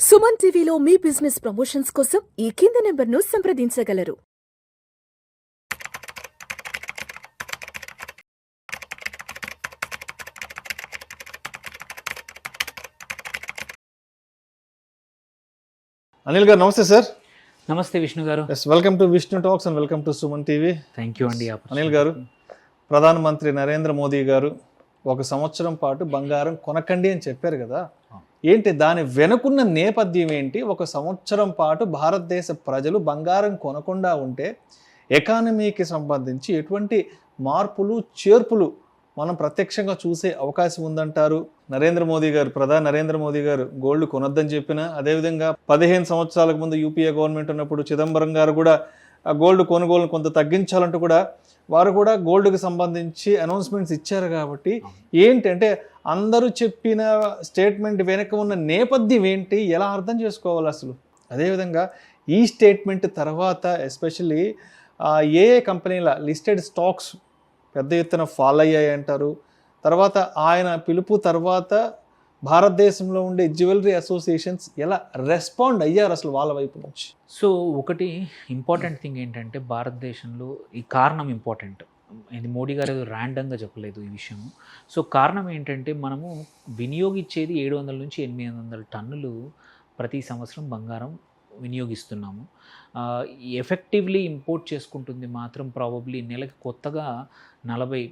సుమన్ టీవీలో మీ business promotions కోసం ఈ కింది నెంబర్ను సంప్రదించగలరు. అనిల్ గారు నమస్తే సార్. నమస్తే విష్ణు గారు. Welcome to Vishnu talks and welcome to Suman TV. Thank you అండి. అనిల్ గారు, ప్రధానమంత్రి నరేంద్ర మోదీ గారు 1 సంవత్సరం పాటు బంగారం కొనకండి అని చెప్పారు కదా, ఏంటి దాని వెనుకున్న నేపథ్యం ఏంటి? 1 సంవత్సరం పాటు భారతదేశ ప్రజలు బంగారం కొనకుండా ఉంటే ఎకానమీకి సంబంధించి ఎటువంటి మార్పులు చేర్పులు మనం ప్రత్యక్షంగా చూసే అవకాశం ఉందంటారు? ప్రధాని నరేంద్ర మోదీ గారు గోల్డ్ కొనొద్దని చెప్పినా, అదేవిధంగా 15 సంవత్సరాలకు ముందు యూపీఏ గవర్నమెంట్ ఉన్నప్పుడు చిదంబరం గారు కూడా ఆ గోల్డ్ కొనుగోలును కొంత తగ్గించాలంటూ కూడా వారు కూడా గోల్డ్కి సంబంధించి అనౌన్స్మెంట్స్ ఇచ్చారు. కాబట్టి ఏంటంటే అందరూ చెప్పిన స్టేట్మెంట్ వెనక ఉన్న నేపథ్యం ఏంటి, ఎలా అర్థం చేసుకోవాలి అసలు? అదేవిధంగా ఈ స్టేట్మెంట్ తర్వాత ఎస్పెషల్లీ ఏ కంపెనీల లిస్టెడ్ స్టాక్స్ పెద్ద ఎత్తున ఫాల్ అయ్యాయి అంటారు. తర్వాత ఆయన పిలుపు తర్వాత భారతదేశంలో ఉండే జ్యువెలరీ అసోసియేషన్స్ ఎలా రెస్పాండ్ అయ్యారు అసలు వాళ్ళ వైపు నుంచి? సో ఒకటి ఇంపార్టెంట్ థింగ్ ఏంటంటే, భారతదేశంలో ఈ కారణం ఇంపార్టెంట్. ఇది మోడీ గారు ర్యాండమ్గా చెప్పలేదు ఈ విషయం. సో కారణం ఏంటంటే, మనము వినియోగించేది 700 నుంచి 800 టన్నులు ప్రతి సంవత్సరం బంగారం వినియోగిస్తున్నాము. ఎఫెక్టివ్లీ ఇంపోర్ట్ చేసుకుంటుంది మాత్రం ప్రాబబ్లీ నెలకి కొత్తగా 40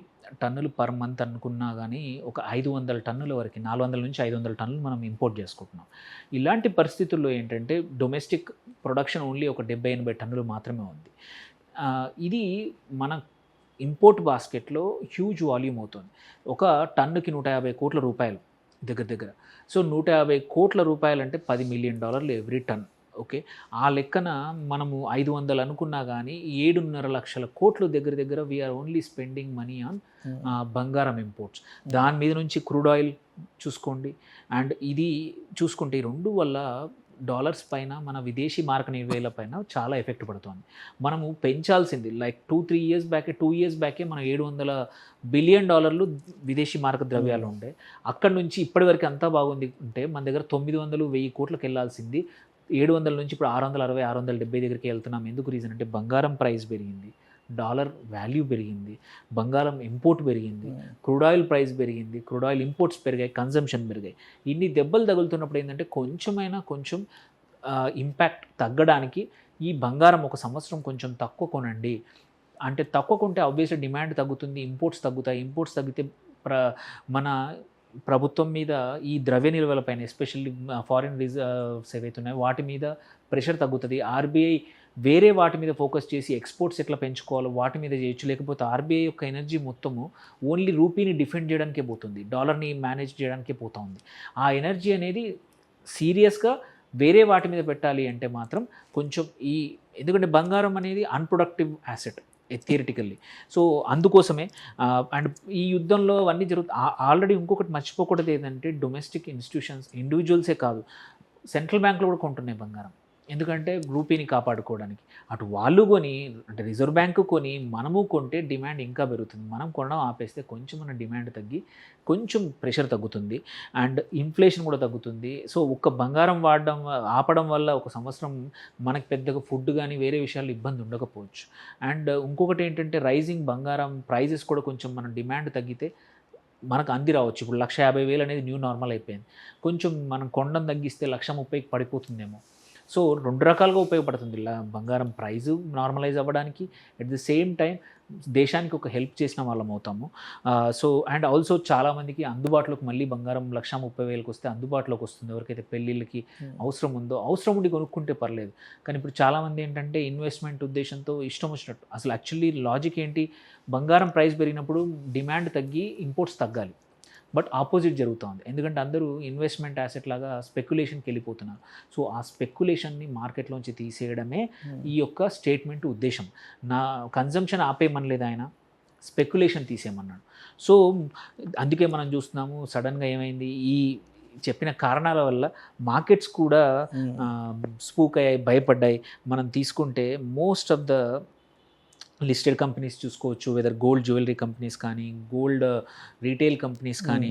టన్నులు పర్ మంత్ అనుకున్నా కానీ ఒక 500 టన్నుల వరకు, 400 నుంచి 500 టన్నులు మనం ఇంపోర్ట్ చేసుకుంటున్నాం. ఇలాంటి పరిస్థితుల్లో ఏంటంటే డొమెస్టిక్ ప్రొడక్షన్ ఓన్లీ ఒక 70-80 టన్నులు మాత్రమే ఉంది. ఇది మన ఇంపోర్ట్ బాస్కెట్లో హ్యూజ్ వాల్యూమ్ అవుతుంది. ఒక టన్నుకి 150 కోట్ల రూపాయలు దగ్గర. సో 150 కోట్ల రూపాయలు అంటే $10 మిలియన్ ఎవ్రీ టన్. ఓకే, ఆ లెక్కన మనము 500 అనుకున్నా కానీ 7.5 లక్షల కోట్లు దగ్గర we're only spending money on బంగారం ఇంపోర్ట్స్. దాని మీద నుంచి క్రూడ్ ఆయిల్ చూసుకోండి, అండ్ ఇది చూసుకుంటే ఈ రెండు వల్ల డాలర్స్ పైన, మన విదేశీ మారక నిల్వల పైన చాలా ఎఫెక్ట్ పడుతుంది. మనము పెంచాల్సింది లైక్ 2 ఇయర్స్ బ్యాకే మనం $700 బిలియన్ విదేశీ మారక ద్రవ్యాలు ఉండే. అక్కడ నుంచి ఇప్పటివరకు అంతా బాగుంది ఉంటే మన దగ్గర 900-1000 కోట్లకు వెళ్ళాల్సింది 700 నుంచి ఇప్పుడు 660, 670 దగ్గరికి వెళ్తున్నాం. ఎందుకు రీజన్ అంటే బంగారం ప్రైస్ పెరిగింది, డాలర్ వాల్యూ పెరిగింది, బంగారం ఇంపోర్ట్ పెరిగింది, క్రూడ్ ఆయిల్ ప్రైస్ పెరిగింది, క్రూడ్ ఆయిల్ ఇంపోర్ట్స్ పెరిగాయి, కన్జంప్షన్ పెరిగాయి. ఇన్ని దెబ్బలు తగులుతున్నప్పుడు ఏంటంటే కొంచెం ఇంపాక్ట్ తగ్గడానికి ఈ బంగారం 1 సంవత్సరం కొంచెం తక్కువ కొనండి అంటే, తక్కువ కొంటే ఆబ్వియస్లీ డిమాండ్ తగ్గుతుంది, ఇంపోర్ట్స్ తగ్గుతాయి. ఇంపోర్ట్స్ తగ్గితే మన ప్రభుత్వం మీద ఈ ద్రవ్య నిల్వలపైన, ఎస్పెషల్లీ ఫారిన్ రిజర్వ్స్ ఏవైతే ఉన్నాయో వాటి మీద ప్రెషర్ తగ్గుతుంది. ఆర్బీఐ వేరే వాటి మీద ఫోకస్ చేసి ఎక్స్పోర్ట్స్ ఎట్లా పెంచుకోవాలో వాటి మీద చేయొచ్చు. లేకపోతే ఆర్బీఐ యొక్క ఎనర్జీ మొత్తము ఓన్లీ రూపీని డిఫెండ్ చేయడానికే పోతుంది, డాలర్ని మేనేజ్ చేయడానికే పోతూ ఉంది. ఆ ఎనర్జీ అనేది సీరియస్గా వేరే వాటి మీద పెట్టాలి అంటే మాత్రం కొంచెం ఎందుకంటే బంగారం అనేది అన్ప్రొడక్టివ్ యాసెట్ థియరిటికల్లీ. సో అందుకోసమే అండ్ ఈ యుద్ధంలో అవన్నీ ఆల్రెడీ ఇంకొకటి మర్చిపోకూడదు ఏంటంటే, డొమెస్టిక్ ఇన్స్టిట్యూషన్స్, ఇండివిజువల్సే కాదు, సెంట్రల్ బ్యాంకులు కూడా కొంటున్నాయి బంగారం. ఎందుకంటే రూపీని కాపాడుకోవడానికి. అటు వాళ్ళు కొని, అంటే రిజర్వ్ బ్యాంకు కొని, మనము కొంటే డిమాండ్ ఇంకా పెరుగుతుంది. మనం కొనడం ఆపేస్తే కొంచెం మన డిమాండ్ తగ్గి కొంచెం ప్రెషర్ తగ్గుతుంది, అండ్ ఇన్ఫ్లేషన్ కూడా తగ్గుతుంది. సో ఒక్క బంగారం ఆపడం వల్ల 1 సంవత్సరం మనకి పెద్దగా ఫుడ్ కానీ వేరే విషయాల్లో ఇబ్బంది ఉండకపోవచ్చు. అండ్ ఇంకొకటి ఏంటంటే, రైజింగ్ బంగారం ప్రైజెస్ కూడా కొంచెం మన డిమాండ్ తగ్గితే మనకు అంది రావచ్చు. ఇప్పుడు 150,000 అనేది న్యూ నార్మల్ అయిపోయింది. కొంచెం మనం కొండం తగ్గిస్తే 130,000కి పడిపోతుందేమో. సో 2 రకాలుగా ఉపయోగపడుతుంది బంగారం ప్రైజు నార్మలైజ్ అవ్వడానికి, అట్ ది సేమ్ టైం దేశానికి ఒక హెల్ప్ చేసిన వాళ్ళం అవుతాము. సో అండ్ ఆల్సో చాలామందికి అందుబాటులోకి మళ్ళీ బంగారం 130,000కి వస్తే అందుబాటులోకి వస్తుంది. ఎవరికైతే పెళ్ళిళ్ళకి అవసరం ఉందో, అవసరం ఉండి కొనుక్కుంటే పర్లేదు. కానీ ఇప్పుడు చాలామంది ఏంటంటే ఇన్వెస్ట్మెంట్ ఉద్దేశంతో ఇష్టం వచ్చినట్టు, అసలు యాక్చువల్లీ లాజిక్ ఏంటి, బంగారం ప్రైస్ పెరిగినప్పుడు డిమాండ్ తగ్గి ఇంపోర్ట్స్ తగ్గాలి. బట్ ఆపోజిట్ జరుగుతుంది. ఎందుకంటే అందరూ ఇన్వెస్ట్మెంట్ యాసెట్ లాగా స్పెక్యులేషన్కి వెళ్ళిపోతున్నారు. సో ఆ స్పెక్యులేషన్ని మార్కెట్లోంచి తీసేయడమే ఈ యొక్క స్టేట్మెంట్ ఉద్దేశం. నా కన్జంప్షన్ ఆపేయమనలేదు ఆయన, స్పెక్యులేషన్ తీసేయమన్నాడు. సో అందుకే మనం చూస్తున్నాము సడన్గా ఏమైంది, ఈ చెప్పిన కారణాల వల్ల మార్కెట్స్ కూడా స్పూక్ అయ్యాయి, భయపడ్డాయి. మనం తీసుకుంటే most of the listed companies చూసుకోవచ్చు, వెదర్ గోల్డ్ జ్యువెలరీ కంపెనీస్ కానీ, గోల్డ్ రీటైల్ కంపెనీస్ కానీ,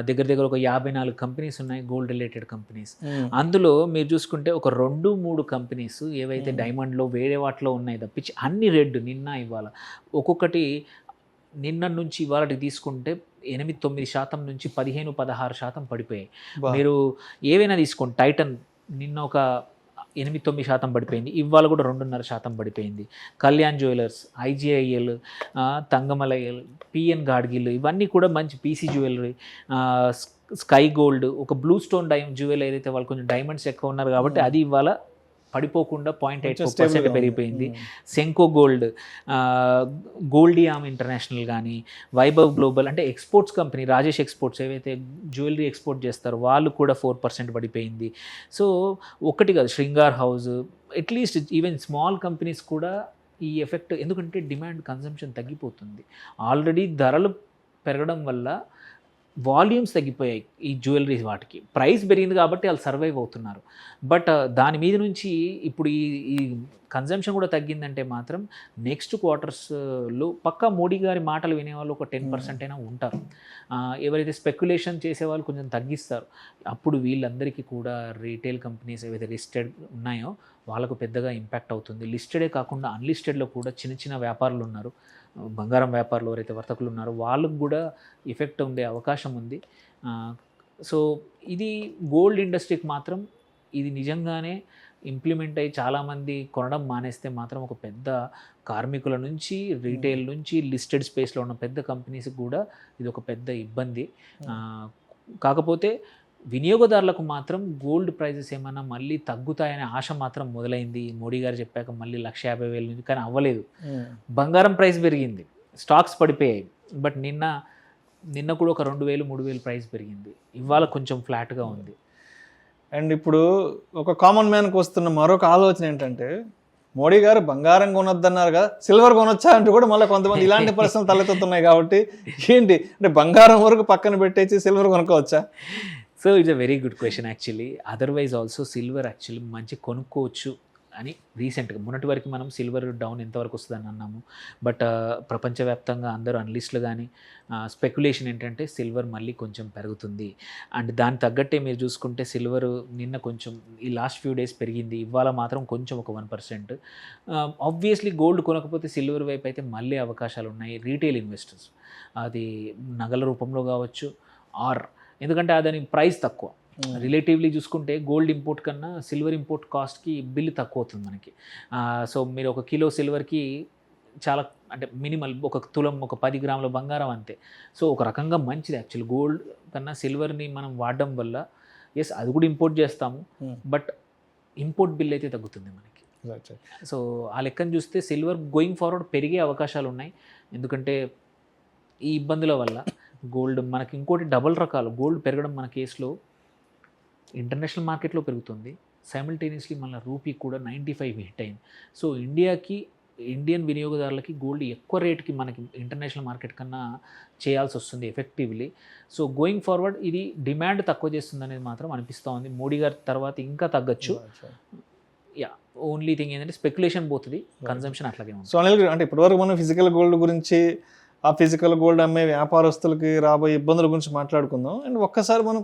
దగ్గర దగ్గర ఒక 54 కంపెనీస్ ఉన్నాయి గోల్డ్ రిలేటెడ్ కంపెనీస్. అందులో మీరు చూసుకుంటే ఒక 2-3 కంపెనీస్ ఏవైతే డైమండ్లో వేరే వాటిలో ఉన్నాయి తప్పించి అన్ని రెడ్ నిన్న ఇవాళ. ఒక్కొక్కటి నిన్న నుంచి ఇవాళకి తీసుకుంటే 8-9% నుంచి 15-16% పడిపోయాయి. మీరు ఏవైనా తీసుకోండి, టైటన్ నిన్న ఒక 8-9% పడిపోయింది, ఇవాళ కూడా 2.5% పడిపోయింది. కళ్యాణ్ జ్యువెలర్స్, ఐజిఐఎల్, తంగమలయల్, పిఎన్ గాడ్గిల్, ఇవన్నీ కూడా మంచి పీసీ జ్యువెలరీ, స్కై గోల్డ్, ఒక బ్లూ స్టోన్ జ్యువెలరీ ఏదైతే వాళ్ళు కొంచెం డైమండ్స్ ఎక్కువ ఉన్నారు కాబట్టి అది ఇవాళ పడిపోకుండా 0.84% పెరిగిపోయింది. సెంకో గోల్డ్, గోల్డియామ్ ఇంటర్నేషనల్ కానీ, వైభవ్ గ్లోబల్ అంటే ఎక్స్పోర్ట్స్ కంపెనీ రాజేష్ ఎక్స్పోర్ట్స్ ఏవైతే జ్యువెలరీ ఎక్స్పోర్ట్ చేస్తారో వాళ్ళు కూడా 4% పడిపోయింది. సో ఒకటి కాదు, Shringar house, at least even small companies కూడా ఈ ఎఫెక్ట్, ఎందుకంటే డిమాండ్ కన్సంప్షన్ తగ్గిపోతుంది. ఆల్రెడీ ధరలు పెరగడం వల్ల వాల్యూమ్స్ తగ్గిపోయాయి ఈ జ్యువెలరీ, వాటికి ప్రైస్ పెరిగింది కాబట్టి వాళ్ళు సర్వైవ్ అవుతున్నారు. బట్ దాని మీద నుంచి ఇప్పుడు ఈ కన్జంప్షన్ కూడా తగ్గిందంటే మాత్రం నెక్స్ట్ క్వార్టర్స్లో పక్కా మోడీ గారి మాటలు వినేవాళ్ళు ఒక 10% అయినా ఉంటారు. ఎవరైతే స్పెక్యులేషన్ చేసేవాళ్ళు కొంచెం తగ్గిస్తారు. అప్పుడు వీళ్ళందరికీ కూడా రీటైల్ కంపెనీస్ ఏవైతే లిస్టెడ్ ఉన్నాయో వాళ్ళకు పెద్దగా ఇంపాక్ట్ అవుతుంది. లిస్టెడే కాకుండా అన్లిస్టెడ్లో కూడా చిన్న చిన్న వ్యాపారులు ఉన్నారు, బంగారం వ్యాపారులు ఎవరైతే వర్తకులు ఉన్నారో వాళ్ళకు కూడా ఎఫెక్ట్ ఉండే అవకాశం ఉంది. సో ఇది గోల్డ్ ఇండస్ట్రీకి మాత్రం ఇది నిజంగానే ఇంప్లిమెంట్ అయ్యి చాలామంది కొనడం మానేస్తే మాత్రం ఒక పెద్ద కార్మికుల నుంచి, రీటైల్ నుంచి, లిస్టెడ్ స్పేస్లో ఉన్న పెద్ద కంపెనీస్కి కూడా ఇది ఒక పెద్ద ఇబ్బంది. కాకపోతే వినియోగదారులకు మాత్రం గోల్డ్ ప్రైజెస్ ఏమైనా మళ్ళీ తగ్గుతాయనే ఆశ మాత్రం మొదలైంది. మోడీ గారు చెప్పాక మళ్ళీ 1,50,000 నుంచి, కానీ అవ్వలేదు. బంగారం ప్రైస్ పెరిగింది, స్టాక్స్ పడిపోయాయి, బట్ నిన్న కూడా ఒక 2,000-3,000 ప్రైస్ పెరిగింది. ఇవాళ కొంచెం ఫ్లాట్గా ఉంది. అండ్ ఇప్పుడు ఒక కామన్ మ్యాన్కి వస్తున్న మరొక ఆలోచన ఏంటంటే, మోడీ గారు బంగారం కొనొద్దన్నారు కదా, సిల్వర్ కొనొచ్చా అంటూ కూడా మళ్ళీ కొంతమంది ఇలాంటి ప్రశ్నలు తలెత్తుతున్నాయి. కాబట్టి ఏంటి అంటే బంగారం వరకు పక్కన పెట్టేసి సిల్వర్ కొనుక్కోవచ్చా? So it's a very good question actually. Otherwise also silver actually మంచి కొనుక్కోవచ్చు అని రీసెంట్గా మొన్నటి వరకు మనం సిల్వర్ డౌన్ ఎంతవరకు వస్తుందని అన్నాము. బట్ ప్రపంచవ్యాప్తంగా అందరూ అనలిస్టులు కానీ స్పెక్యులేషన్ ఏంటంటే సిల్వర్ మళ్ళీ కొంచెం పెరుగుతుంది. అండ్ దాని తగ్గట్టే మీరు చూసుకుంటే సిల్వర్ నిన్న కొంచెం ఈ లాస్ట్ ఫ్యూ డేస్ పెరిగింది, ఇవాళ మాత్రం కొంచెం ఒక 1%. ఆబ్వియస్లీ గోల్డ్ కొనకపోతే సిల్వర్ వైపు అయితే మళ్ళీ అవకాశాలు ఉన్నాయి. రీటైల్ ఇన్వెస్టర్స్ అది నగల రూపంలో కావచ్చు, ఎందుకంటే దాని ప్రైస్ తక్కువ, రిలేటివ్లీ చూసుకుంటే గోల్డ్ ఇంపోర్ట్ కన్నా సిల్వర్ ఇంపోర్ట్ కాస్ట్కి బిల్లు తక్కువ అవుతుంది మనకి. సో మీరు 1 కిలో సిల్వర్కి చాలా అంటే మినిమల్ 1 తులం, ఒక 10 గ్రాముల బంగారం అంతే. సో ఒక రకంగా మంచిది యాక్చువల్లీ. గోల్డ్ కన్నా సిల్వర్ని మనం వాడడం వల్ల ఎస్ అది కూడా ఇంపోర్ట్ చేస్తాము, బట్ ఇంపోర్ట్ బిల్ అయితే తగ్గుతుంది మనకి. సో ఆ లెక్కను చూస్తే సిల్వర్ గోయింగ్ ఫార్వర్డ్ పెరిగే అవకాశాలు ఉన్నాయి. ఎందుకంటే ఈ ఇబ్బందుల వల్ల గోల్డ్ మనకి ఇంకోటి డబుల్ రకాలు గోల్డ్ పెరగడం మన కేసులో ఇంటర్నేషనల్ మార్కెట్లో పెరుగుతుంది, సైమల్టేనియస్లీ మన రూపీ కూడా 95 హిట్ అయింది. సో ఇండియన్ వినియోగదారులకి గోల్డ్ ఎక్కువ రేట్కి మనకి ఇంటర్నేషనల్ మార్కెట్ కన్నా చేయాల్సి వస్తుంది ఎఫెక్టివ్లీ. సో గోయింగ్ ఫార్వర్డ్ ఇది డిమాండ్ తక్కువ చేస్తుంది అనేది మాత్రం అనిపిస్తూ ఉంది. మోడీ గారి తర్వాత ఇంకా తగ్గచ్చు. ఓన్లీ థింగ్ ఏంటంటే స్పెక్యులేషన్ పోతుంది, కన్సంప్షన్ అట్లాగే ఉంది. సో అనిల్ అంటే ఇప్పటివరకు మనం ఫిజికల్ గోల్డ్ గురించి, ఆ ఫిజికల్ గోల్డ్ అమ్మే వ్యాపారస్తులకి రాబోయే ఇబ్బందుల గురించి మాట్లాడుకుందాం. అండ్ ఒక్కసారి మనం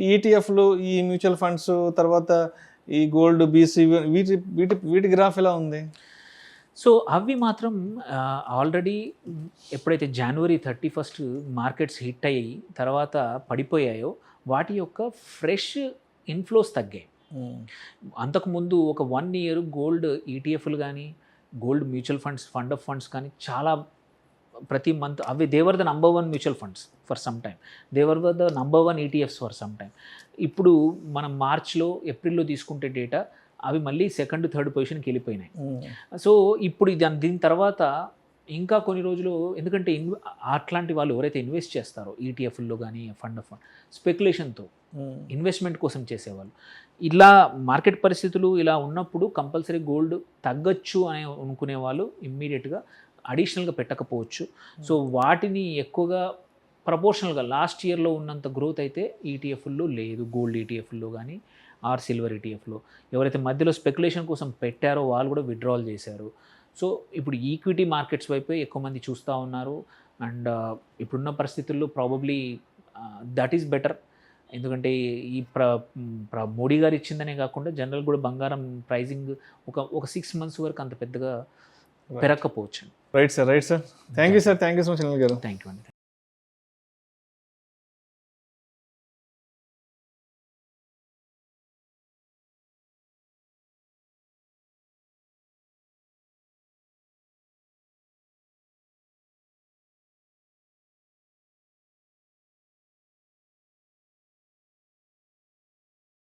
ఈటీఎఫ్లు, ఈ మ్యూచువల్ ఫండ్స్, తర్వాత ఈ గోల్డ్ బీసీ వీటి గ్రాఫ్ ఎలా ఉంది? సో అవి మాత్రం ఆల్రెడీ ఎప్పుడైతే January 31 మార్కెట్స్ హిట్ అయ్యి తర్వాత పడిపోయాయో వాటి యొక్క ఫ్రెష్ ఇన్ఫ్లోస్ తగ్గాయి. అంతకుముందు ఒక 1 year గోల్డ్ ఈటీఎఫ్లు కానీ, gold mutual funds, fund of funds కానీ చాలా ప్రతి మంత్ అవి they were the number 1 mutual funds for some time, they were the number 1 ETFs for some time. ఇప్పుడు మనం మార్చ్లో, ఏప్రిల్లో తీసుకుంటే డేటా అవి మళ్ళీ 2nd, 3rd పొజిషన్కి వెళ్ళిపోయినాయి. సో ఇప్పుడు దీని తర్వాత ఇంకా కొన్ని రోజులు, ఎందుకంటే అట్లాంటి వాళ్ళు ఎవరైతే ఇన్వెస్ట్ చేస్తారో ఈటీఎఫ్ల్లో కానీ ఫండ్ ఆఫ్ ఫండ్ స్పెక్యులేషన్తో ఇన్వెస్ట్మెంట్ కోసం చేసేవాళ్ళు, ఇలా మార్కెట్ పరిస్థితులు ఇలా ఉన్నప్పుడు కంపల్సరీ గోల్డ్ తగ్గచ్చు అని అనుకునే వాళ్ళు ఇమ్మీడియట్గా అడిషనల్గా పెట్టకపోవచ్చు. సో వాటిని ఎక్కువగా ప్రపోర్షనల్గా లాస్ట్ ఇయర్లో ఉన్నంత గ్రోత్ అయితే ఈటీఎఫ్ల్లో లేదు, గోల్డ్ ఈటీఎఫ్ల్లో కానీ సిల్వర్ ఈటీఎఫ్లో. ఎవరైతే మధ్యలో స్పెక్యులేషన్ కోసం పెట్టారో వాళ్ళు కూడా విత్డ్రాల్ చేశారు. సో ఇప్పుడు ఈక్విటీ మార్కెట్స్ వైపే ఎక్కువ మంది చూస్తూ ఉన్నారు. అండ్ ఇప్పుడున్న పరిస్థితుల్లో ప్రాబబ్లీ దట్ ఈస్ బెటర్. ఎందుకంటే ఈ మోడీ గారు ఇచ్చిందనే కాకుండా జనరల్ కూడా బంగారం ప్రైజింగ్ ఒక 6 months వరకు అంత పెద్దగా పెరగకపోవచ్చు. Right sir thank you so much Anil గారు. థ్యాంక్ యూ అండి.